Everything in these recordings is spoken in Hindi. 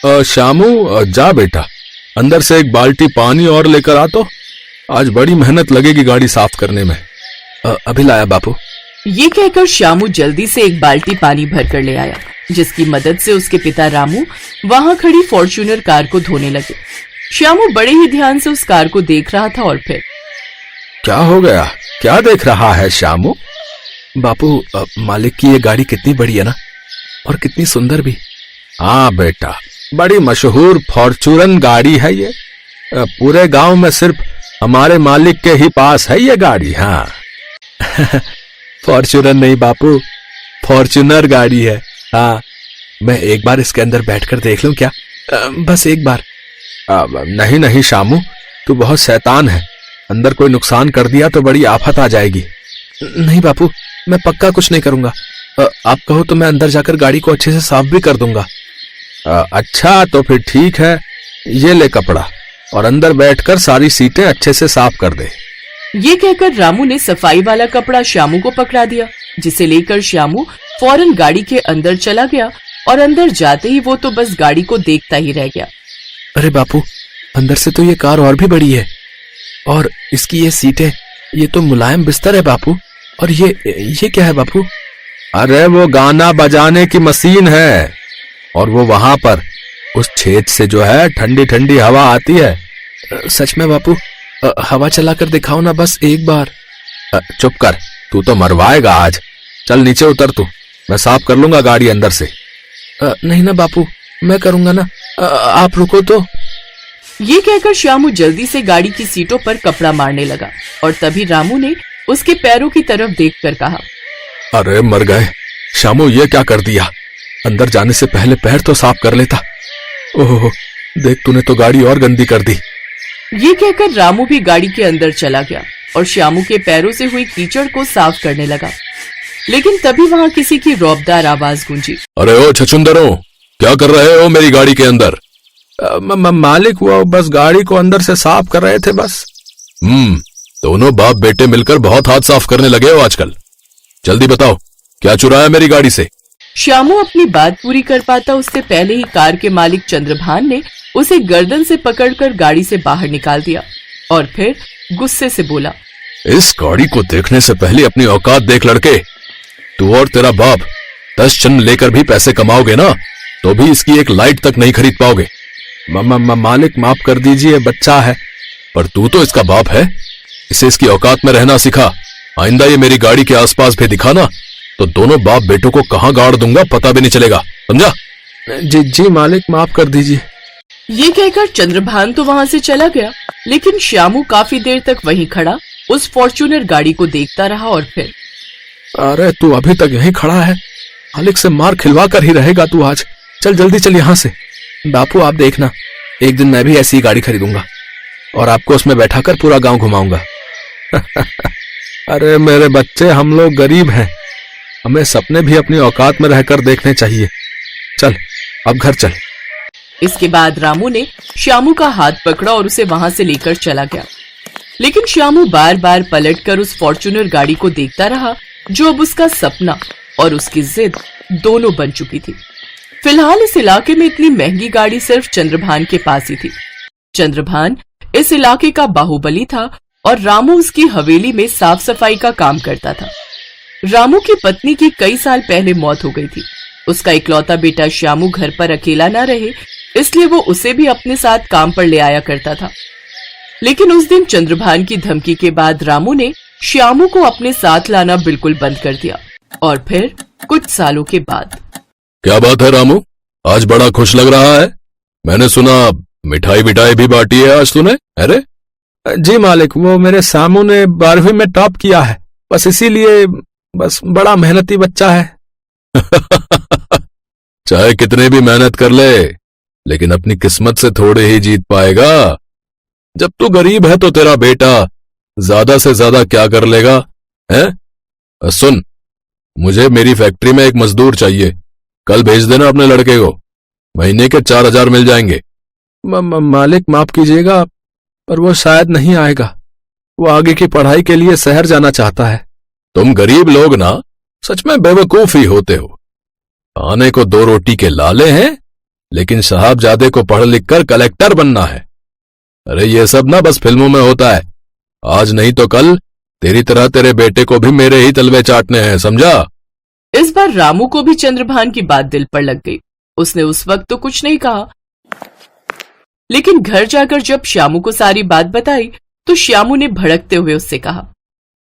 शामू, जा बेटा, अंदर से एक बाल्टी पानी और लेकर आ तो। आज बड़ी मेहनत लगेगी गाड़ी साफ करने में। अभी लाया बापू। ये कहकर श्यामू जल्दी से एक बाल्टी पानी भर कर ले आया, जिसकी मदद से उसके पिता रामू वहां खड़ी फॉर्च्यूनर कार को धोने लगे। श्यामू बड़े ही ध्यान से उस कार को देख रहा था और फिर, क्या हो गया? क्या देख रहा है शामू? बापू, मालिक की ये गाड़ी कितनी बड़ी है ना, और कितनी सुंदर भी। हाँ बेटा, बड़ी मशहूर फॉर्च्यूनर गाड़ी है ये। पूरे गांव में सिर्फ हमारे मालिक के ही पास है ये गाड़ी। हाँ फॉर्च्यूनर नहीं बापू, फॉर्च्यूनर गाड़ी है। हाँ, मैं एक बार इसके अंदर बैठकर देख लूं क्या? बस एक बार। नहीं नहीं शामू, तू बहुत शैतान है। अंदर कोई नुकसान कर दिया तो बड़ी आफत आ जाएगी। नहीं बापू, मैं पक्का कुछ नहीं करूंगा। आप कहो तो मैं अंदर जाकर गाड़ी को अच्छे से साफ भी कर दूंगा। अच्छा, तो फिर ठीक है, ये ले कपड़ा और अंदर बैठकर सारी सीटें अच्छे से साफ कर दे। ये कहकर रामू ने सफाई वाला कपड़ा श्यामू को पकड़ा दिया, जिसे लेकर श्यामू फौरन गाड़ी के अंदर चला गया और अंदर जाते ही वो तो बस गाड़ी को देखता ही रह गया। अरे बापू, अंदर से तो ये कार और भी बड़ी है, और इसकी ये सीटें, ये तो मुलायम बिस्तर है बापू। और ये क्या है बापू? अरे वो गाना बजाने की मशीन है, और वो वहां पर उस छेद से जो है ठंडी ठंडी हवा आती है। सच में बापू? हवा चलाकर दिखाओ ना बस एक बार। चुप कर, तू तो मरवाएगा आज। चल नीचे उतर तू, मैं साफ कर लूंगा गाड़ी अंदर से। नहीं ना बापू, मैं करूंगा ना, आप रुको तो। ये कहकर श्यामू जल्दी से गाड़ी की सीटों पर कपड़ा मारने लगा, और तभी रामू ने उसके पैरों की तरफ देखकर कहा, अरे मर गए शामू, ये क्या कर दिया? अंदर जाने से पहले पैर तो साफ कर लेता। ओह देख, तूने तो गाड़ी और गंदी कर दी। ये कहकर रामू भी गाड़ी के अंदर चला गया और श्यामू के पैरों से हुई कीचड़ को साफ करने लगा। लेकिन तभी वहां किसी की रौबदार आवाज गूंजी। अरे ओ छछुंदरों, क्या कर रहे हो मेरी गाड़ी के अंदर? मालिक, वो बस गाड़ी को अंदर से साफ कर रहे थे बस। दोनों बाप बेटे मिलकर बहुत हाथ साफ करने लगे हो आजकल। जल्दी बताओ, क्या चुराया मेरी गाड़ी से? श्यामू अपनी बात पूरी कर पाता उससे पहले ही कार के मालिक चंद्रभान ने उसे गर्दन से पकड़कर गाड़ी से बाहर निकाल दिया और फिर गुस्से से बोला, इस गाड़ी को देखने से पहले अपनी औकात देख लड़के। तू और तेरा बाप 10 जन्म लेकर भी पैसे कमाओगे ना, तो भी इसकी एक लाइट तक नहीं खरीद पाओगे। मालिक माफ कर दीजिए, बच्चा है। पर तू तो इसका बाप है, इसे इसकी औकात में रहना सिखा। आइंदा ये मेरी गाड़ी के आसपास भी दिखा ना, तो दोनों बाप बेटों को कहां गाड़ दूंगा पता भी नहीं चलेगा, समझा? जी मालिक, माफ कर दीजिए। ये कहकर चंद्रभान तो वहां से चला गया, लेकिन श्यामू काफी देर तक वहीं खड़ा उस फॉर्च्यूनर गाड़ी को देखता रहा और फिर, अरे तू अभी तक यहीं खड़ा है? मालिक से मार खिलवा कर ही रहेगा तू आज। चल जल्दी चल यहाँ से। बापू आप देखना, एक दिन मैं भी ऐसी गाड़ी खरीदूंगा और आपको उसमें बैठाकर पूरा गांव घुमाऊंगा। अरे मेरे बच्चे, हम लोग गरीब हैं, हमें सपने भी अपनी औकात में रहकर देखने चाहिए। चल अब घर चल। इसके बाद रामू ने श्यामू का हाथ पकड़ा और उसे वहां से लेकर चला गया। लेकिन श्यामू बार बार पलटकर उस फॉर्च्यूनर गाड़ी को देखता रहा, जो अब उसका सपना और उसकी जिद दोनों बन चुकी थी। फिलहाल इस इलाके में इतनी महंगी गाड़ी सिर्फ चंद्रभान के पास ही थी। चंद्रभान इस इलाके का बाहुबली था और रामू उसकी हवेली में साफ सफाई का काम करता था। रामू की पत्नी की कई साल पहले मौत हो गई थी। उसका इकलौता बेटा श्यामू घर पर अकेला न रहे, इसलिए वो उसे भी अपने साथ काम पर ले आया करता था। लेकिन उस दिन चंद्रभान की धमकी के बाद रामू ने श्यामू को अपने साथ लाना बिल्कुल बंद कर दिया। और फिर कुछ सालों के बाद, क्या बात है रामू, आज बड़ा खुश लग रहा है? मैंने सुना मिठाई विठाई भी बांटी है आज तूने। अरे जी मालिक, वो मेरे सामू ने 12वीं में टॉप किया है, बस इसीलिए, बस बड़ा मेहनती बच्चा है। चाहे कितने भी मेहनत कर ले, लेकिन अपनी किस्मत से थोड़े ही जीत पाएगा। जब तू गरीब है तो तेरा बेटा ज्यादा से ज्यादा क्या कर लेगा, हैं? सुन, मुझे मेरी फैक्ट्री में एक मजदूर चाहिए, कल भेज देना अपने लड़के को। महीने के 4000 मिल जाएंगे। मालिक माफ कीजिएगा, पर वो शायद नहीं आएगा। वो आगे की पढ़ाई के लिए शहर जाना चाहता है। तुम गरीब लोग ना सच में बेवकूफ ही होते हो। खाने को 2 रोटी के लाले हैं, लेकिन साहबजादे को पढ़ लिख कर कलेक्टर बनना है। अरे ये सब ना बस फिल्मों में होता है। आज नहीं तो कल तेरी तरह तेरे बेटे को भी मेरे ही तलवे चाटने हैं, समझा? इस बार रामू को भी चंद्रभान की बात दिल पर लग गई। उसने उस वक्त तो कुछ नहीं कहा, लेकिन घर जाकर जब श्यामू को सारी बात बताई तो श्यामू ने भड़कते हुए उससे कहा,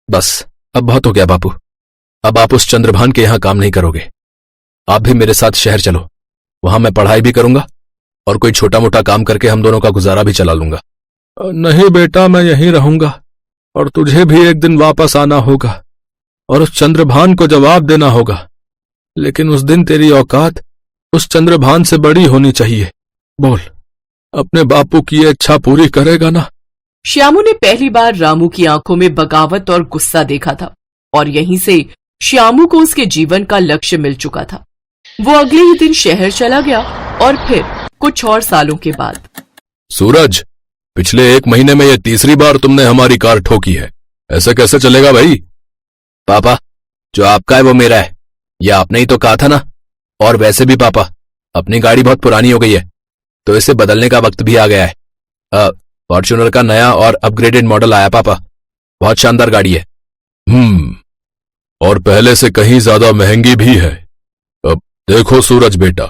बस अब बहुत हो गया बापू, अब आप उस चंद्रभान के यहां काम नहीं करोगे। आप भी मेरे साथ शहर चलो, वहां मैं पढ़ाई भी करूंगा और कोई छोटा मोटा काम करके हम दोनों का गुजारा भी चला लूंगा। नहीं बेटा, मैं यहीं रहूंगा और तुझे भी एक दिन वापस आना होगा और उस चंद्रभान को जवाब देना होगा, लेकिन उस दिन तेरी औकात उस चंद्रभान से बड़ी होनी चाहिए। बोल, अपने बापू की ये इच्छा पूरी करेगा ना? श्यामू ने पहली बार रामू की आंखों में बगावत और गुस्सा देखा था और यहीं से श्यामू को उसके जीवन का लक्ष्य मिल चुका था। वो अगले ही दिन शहर चला गया और फिर कुछ और सालों के बाद। सूरज, पिछले 1 महीने में ये तीसरी बार तुमने हमारी कार ठोकी है, ऐसे कैसे चलेगा भाई? पापा, जो आपका है वो मेरा है, ये आपने ही तो कहा था ना। और वैसे भी पापा, अपनी गाड़ी बहुत पुरानी हो गई है तो इसे बदलने का वक्त भी आ गया है। फॉर्च्यूनर का नया और अपग्रेडेड मॉडल आया पापा, बहुत शानदार गाड़ी है। और पहले से कहीं ज्यादा महंगी भी है। अब देखो सूरज बेटा,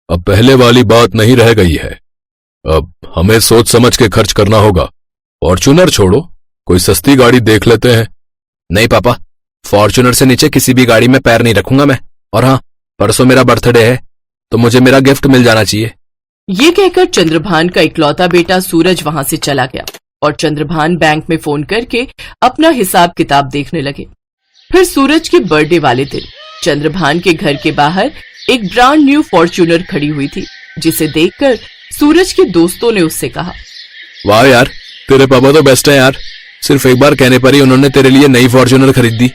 अब पहले वाली बात नहीं रह गई है। अब हमें सोच समझ के खर्च करना होगा। फॉर्च्यूनर छोड़ो, कोई सस्ती गाड़ी देख लेते हैं। नहीं पापा, फॉर्च्यूनर से नीचे किसी भी गाड़ी में पैर नहीं रखूंगा मैं। और हाँ, परसों मेरा बर्थडे है तो मुझे मेरा गिफ्ट मिल जाना चाहिए। ये कहकर चंद्रभान का इकलौता बेटा सूरज वहां से चला गया और चंद्रभान बैंक में फोन करके अपना हिसाब किताब देखने लगे। फिर सूरज के बर्थडे वाले दिन चंद्रभान के घर के बाहर एक ब्रांड न्यू फॉर्च्यूनर खड़ी हुई थी, जिसे देखकर सूरज के दोस्तों ने उससे कहा, वाह यार, तेरे पापा तो बेस्ट है यार, सिर्फ एक बार कहने पर ही उन्होंने तेरे लिए नई फॉर्च्यूनर खरीद दी।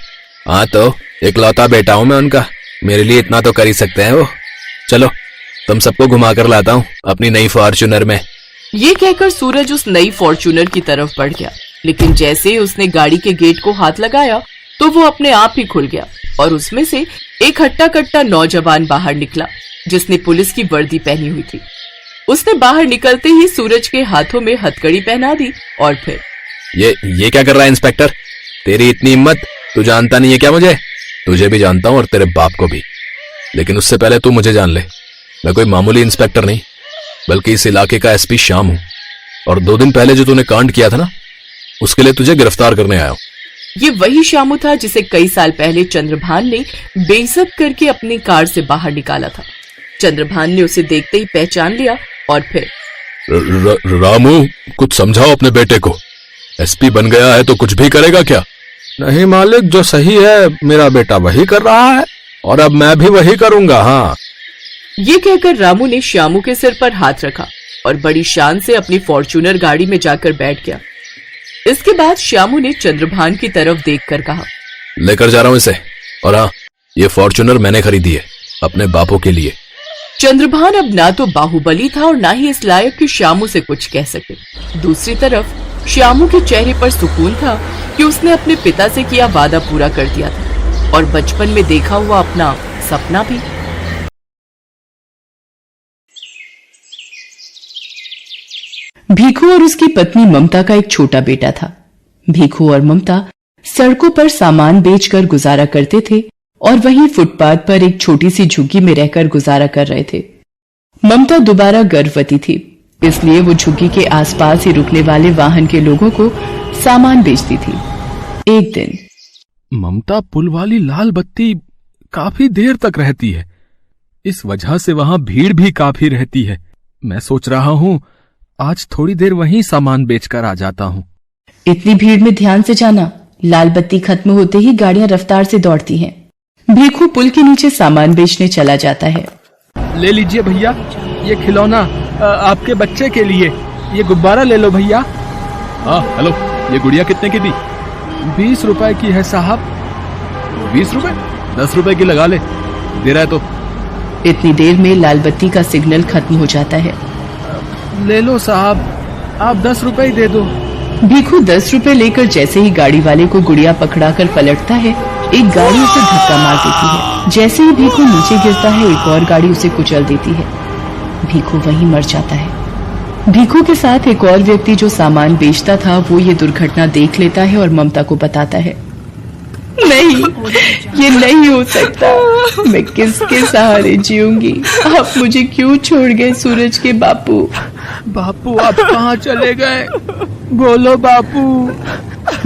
हाँ तो इकलौता बेटा हूं मैं उनका, मेरे लिए इतना तो कर ही सकते हैं वो। चलो तुम सबको घुमा कर लाता हूँ अपनी नई फॉर्च्यूनर में। ये कहकर सूरज उस नई फॉर्च्यूनर की तरफ बढ़ गया, लेकिन जैसे ही उसने गाड़ी के गेट को हाथ लगाया तो वो अपने आप ही खुल गया और उसमें से एक हट्टा कट्टा नौजवान बाहर निकला, जिसने पुलिस की वर्दी पहनी हुई थी। उसने बाहर निकलते ही सूरज के हाथों में हथकड़ी पहना दी और फिर, ये क्या कर रहा है इंस्पेक्टर? तेरी इतनी हिम्मत, तू जानता नहीं है क्या मुझे? तुझे भी जानता हूँ और तेरे बाप को भी, लेकिन उससे पहले तू मुझे जान ले। मैं कोई मामूली इंस्पेक्टर नहीं, बल्कि इस इलाके का एसपी श्याम हूं। और 2 दिन पहले जो तूने कांड किया था ना, उसके लिए तुझे गिरफ्तार करने आया हूं। ये वही श्यामू था जिसे कई साल पहले चंद्रभान ने बेइज्जत करके अपनी कार से बाहर निकाला था। चंद्रभान ने उसे देखते ही पहचान लिया और फिर, रामू, कुछ समझाओ अपने बेटे को। एसपी बन गया है तो कुछ भी करेगा क्या? नहीं मालिक, जो सही है मेरा बेटा वही कर रहा है और अब मैं भी वही करूंगा। हाँ। ये कहकर रामू ने श्यामू के सिर पर हाथ रखा और बड़ी शान से अपनी फॉर्च्यूनर गाड़ी में जाकर बैठ गया। इसके बाद श्यामू ने चंद्रभान की तरफ देखकर कहा, लेकर जा रहा हूं इसे, और हाँ, ये फॉर्च्यूनर मैंने खरीदी है अपने बापू के लिए। चंद्रभान अब ना तो बाहुबली था और ना ही इस लायक कि श्यामू से कुछ कह सके। दूसरी तरफ श्यामू के चेहरे पर सुकून था कि उसने अपने पिता से किया वादा पूरा कर दिया था और बचपन में देखा हुआ अपना सपना भी। भीखू और उसकी पत्नी ममता का एक छोटा बेटा था। भीखू और ममता सड़कों पर सामान बेचकर गुजारा करते थे और वहीं फुटपाथ पर एक छोटी सी झुग्गी में रहकर गुजारा कर रहे थे। ममता दोबारा गर्भवती थी, इसलिए वो झुग्गी के आसपास ही रुकने वाले वाहन के लोगों को सामान बेचती थी। एक दिन ममता पुल वाली लाल बत्ती काफी देर तक रहती है, इस वजह से वहां भीड़ भी काफी रहती है। मैं सोच रहा हूँ आज थोड़ी देर वहीं सामान बेचकर आ जाता हूँ। इतनी भीड़ में ध्यान से जाना, लाल बत्ती खत्म होते ही गाड़ियां रफ्तार से दौड़ती हैं। भीखू पुल के नीचे सामान बेचने चला जाता है। ले लीजिए भैया, ये खिलौना आपके बच्चे के लिए, ये गुब्बारा ले लो भैया। हाँ हेलो, ये गुड़िया कितने की थी? 20 रुपए की है साहब। 20 रुपए? 10 रुपए की लगा ले, दे रहा है तो। इतनी देर में लाल बत्ती का सिग्नल खत्म हो जाता है। ले लो साहब, आप 10 रुपए ही दे दो। भीखू 10 रुपए लेकर जैसे ही गाड़ी वाले को गुड़िया पकड़ाकर पलटता है, एक गाड़ी उसे धक्का मार देती है। जैसे ही भीखू नीचे गिरता है, एक और गाड़ी उसे कुचल देती है। भीखू वहीं मर जाता है। भीखू के साथ एक और व्यक्ति जो सामान बेचता था वो ये दुर्घटना देख लेता है और ममता को बताता है। नहीं, ये नहीं हो सकता। मैं किसके सहारे जीऊंगी? आप मुझे क्यों छोड़ गए सूरज के बापू? बापू आप कहाँ चले गए? बोलो बापू।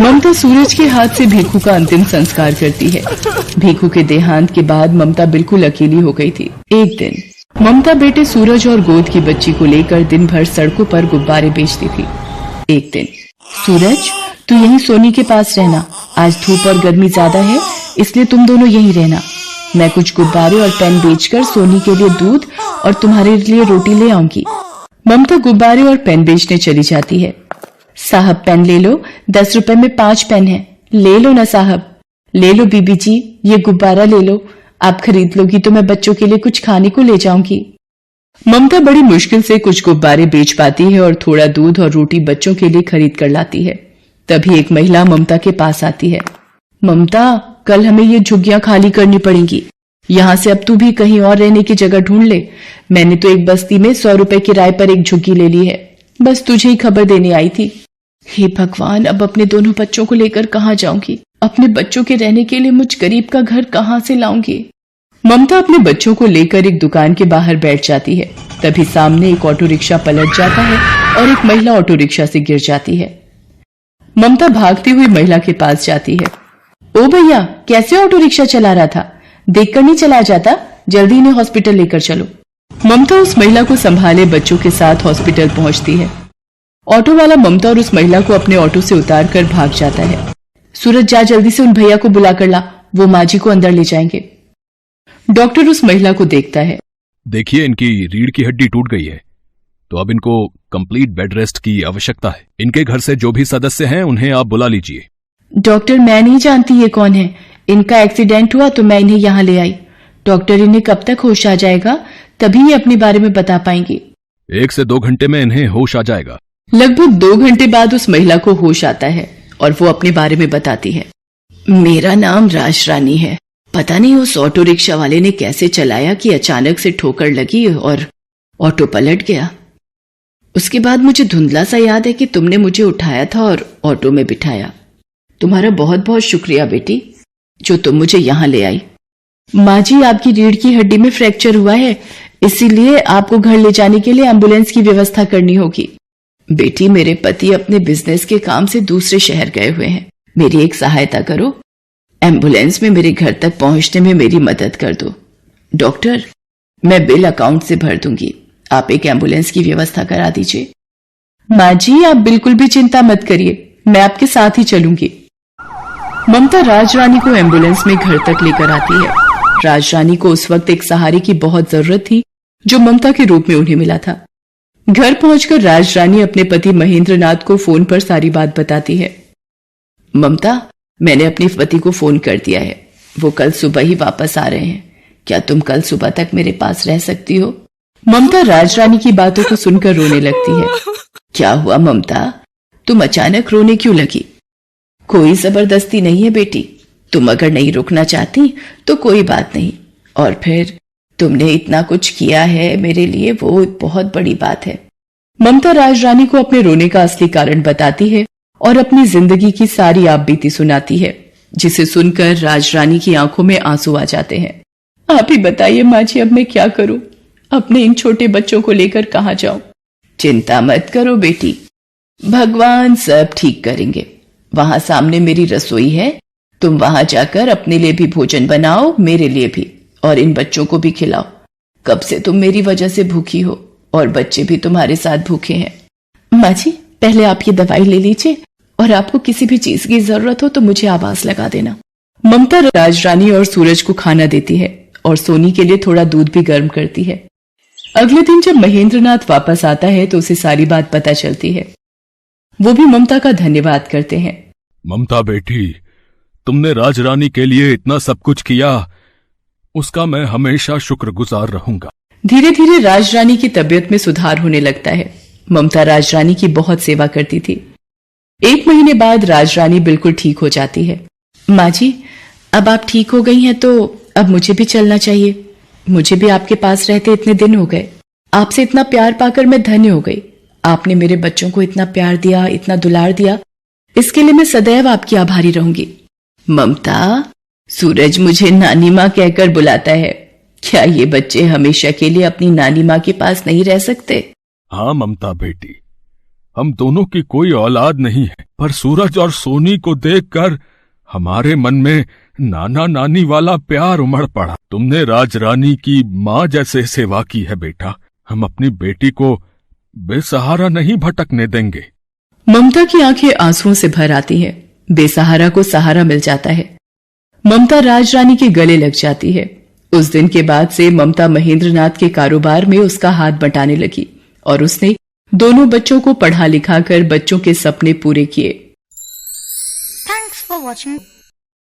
ममता सूरज के हाथ से भीखू का अंतिम संस्कार करती है। भीखू के देहांत के बाद ममता बिल्कुल अकेली हो गई थी। एक दिन ममता बेटे सूरज और गोद की बच्ची को लेकर दिन भर सड़कों पर गुब्बारे बेचती थी। एक दिन, सूरज तू यहीं सोनी के पास रहना, आज धूप और गर्मी ज्यादा है इसलिए तुम दोनों यहीं रहना। मैं कुछ गुब्बारे और पेन बेचकर सोनी के लिए दूध और तुम्हारे लिए रोटी ले आऊंगी। ममता गुब्बारे और पेन बेचने चली जाती है। साहब पेन ले लो, 10 रुपए में 5 पेन है। ले लो ना साहब। ले लो बीबी जी, ये गुब्बारा ले लो। आप खरीद लोगी तो मैं बच्चों के लिए कुछ खाने को ले जाऊंगी। ममता बड़ी मुश्किल से कुछ गुब्बारे बेच पाती है और थोड़ा दूध और रोटी बच्चों के लिए खरीद कर लाती है। तभी एक महिला ममता के पास आती है। ममता, कल हमें ये झुग्गियां खाली करनी पड़ेंगी। यहाँ से अब तू भी कहीं और रहने की जगह ढूंढ ले। मैंने तो एक बस्ती में 100 रुपए किराए पर एक झुग्गी ले ली है। बस तुझे ही खबर देने आई थी। हे भगवान, अब अपने दोनों बच्चों को लेकर कहाँ जाऊंगी? अपने बच्चों के रहने के लिए मुझ गरीब का घर कहाँ से लाऊंगी? ममता अपने बच्चों को लेकर एक दुकान के बाहर बैठ जाती है। तभी सामने एक ऑटो रिक्शा पलट जाता है और एक महिला ऑटो रिक्शा से गिर जाती है। ममता भागती हुई महिला के पास जाती है। ओ भैया, कैसे ऑटो रिक्शा चला रहा था? देखकर नहीं चला जाता? जल्दी इन्हें हॉस्पिटल लेकर चलो। ममता उस महिला को संभाले बच्चों के साथ हॉस्पिटल पहुंचती है। ऑटो वाला ममता और उस महिला को अपने ऑटो से उतार कर भाग जाता है। सूरज, जा जल्दी से उन भैया को बुला कर ला, वो माँ जी को अंदर ले जाएंगे। डॉक्टर उस महिला को देखता है। देखिए, इनकी रीढ़ की हड्डी टूट गई है, तो अब इनको कंप्लीट बेड रेस्ट की आवश्यकता है। इनके घर से जो भी सदस्य हैं उन्हें आप बुला लीजिए। डॉक्टर, मैं नहीं जानती ये कौन है। इनका एक्सीडेंट हुआ तो मैं इन्हें यहाँ ले आई। डॉक्टर, इन्हें कब तक होश आ जाएगा? तभी ये अपने बारे में बता पाएंगे। 1 से 2 घंटे में इन्हें होश आ जाएगा। लगभग 2 घंटे बाद उस महिला को होश आता है और वो अपने बारे में बताती है। मेरा नाम राज रानी है। पता नहीं उस ऑटो रिक्शा वाले ने कैसे चलाया कि अचानक से ठोकर लगी और ऑटो पलट गया। उसके बाद मुझे धुंधला सा याद है कि तुमने मुझे उठाया था और ऑटो में बिठाया। तुम्हारा बहुत बहुत शुक्रिया बेटी, जो तुम मुझे यहाँ ले आई। माँ जी, आपकी रीढ़ की हड्डी में फ्रैक्चर हुआ है, इसीलिए आपको घर ले जाने के लिए एम्बुलेंस की व्यवस्था करनी होगी। बेटी, मेरे पति अपने बिजनेस के काम से दूसरे शहर गए हुए हैं। मेरी एक सहायता करो, एम्बुलेंस में मेरे घर तक पहुंचने में मेरी मदद कर दो। डॉक्टर, मैं बिल अकाउंट से भर दूंगी, आप एक एम्बुलेंस की व्यवस्था करा दीजिए। माँ जी, आप बिल्कुल भी चिंता मत करिए, मैं आपके साथ ही चलूंगी। ममता राज रानी को एम्बुलेंस में घर तक लेकर आती है। राज रानी को उस वक्त एक सहारे की बहुत जरूरत थी, जो ममता के रूप में उन्हें मिला था। घर पहुंचकर राज रानी अपने पति महेंद्र नाथ को फोन पर सारी बात बताती है। ममता, मैंने अपने पति को फोन कर दिया है, वो कल सुबह ही वापस आ रहे हैं। क्या तुम कल सुबह तक मेरे पास रह सकती हो? ममता राज रानी की बातों को सुनकर रोने लगती है। क्या हुआ ममता, तुम अचानक रोने क्यों लगी? कोई जबरदस्ती नहीं है बेटी, तुम अगर नहीं रुकना चाहती तो कोई बात नहीं। और फिर तुमने इतना कुछ किया है मेरे लिए, वो बहुत बड़ी बात है। ममता राज रानी को अपने रोने का असली कारण बताती है और अपनी जिंदगी की सारी आप बीती सुनाती है, जिसे सुनकर राज रानी की आंखों में आंसू आ जाते हैं। आप ही बताइए माँ जी, अब मैं क्या करूं? अपने इन छोटे बच्चों को लेकर कहाँ जाऊं? चिंता मत करो बेटी, भगवान सब ठीक करेंगे। वहां सामने मेरी रसोई है, तुम वहां जाकर अपने लिए भी भोजन बनाओ, मेरे लिए भी, और इन बच्चों को भी खिलाओ। कब से तुम मेरी वजह से भूखी हो और बच्चे भी तुम्हारे साथ भूखे हैं। माँ जी, पहले आप ये दवाई ले लीजिए और आपको किसी भी चीज की जरूरत हो तो मुझे आवाज लगा देना। ममता राज रानी और सूरज को खाना देती है और सोनी के लिए थोड़ा दूध भी गर्म करती है। अगले दिन जब महेंद्रनाथ वापस आता है तो उसे सारी बात पता चलती है। वो भी ममता का धन्यवाद करते हैं। ममता बेटी, तुमने राज रानी के लिए इतना सब कुछ किया, उसका मैं हमेशा शुक्रगुजार रहूंगा। धीरे धीरे राज रानी की तबीयत में सुधार होने लगता है। ममता राज रानी की बहुत सेवा करती थी। 1 महीने बाद राज रानी बिल्कुल ठीक हो जाती है। माँ जी, अब आप ठीक हो गई हैं तो अब मुझे भी चलना चाहिए। मुझे भी आपके पास रहते इतने दिन हो गए। आपसे इतना प्यार पाकर मैं धन्य हो गई। आपने मेरे बच्चों को इतना प्यार दिया, इतना दुलार दिया, इसके लिए मैं सदैव आपकी आभारी रहूंगी। ममता, सूरज मुझे नानी माँ कहकर बुलाता है। क्या ये बच्चे हमेशा के लिए अपनी नानी माँ के पास नहीं रह सकते? हाँ ममता बेटी, हम दोनों की कोई औलाद नहीं है, पर सूरज और सोनी को देखकर हमारे मन में नाना नानी वाला प्यार उमड़ पड़ा। तुमने राजरानी की माँ जैसे सेवा की है बेटा। हम अपनी बेटी को बेसहारा नहीं भटकने देंगे। ममता की आंखें आंसुओं से भर आती हैं। बेसहारा को सहारा मिल जाता है। ममता राजरानी के गले लग जाती है। उस दिन के बाद से ममता महेंद्रनाथ के कारोबार में उसका हाथ बटाने लगी और उसने दोनों बच्चों को पढ़ा लिखा कर बच्चों के सपने पूरे किए। Thanks for watching.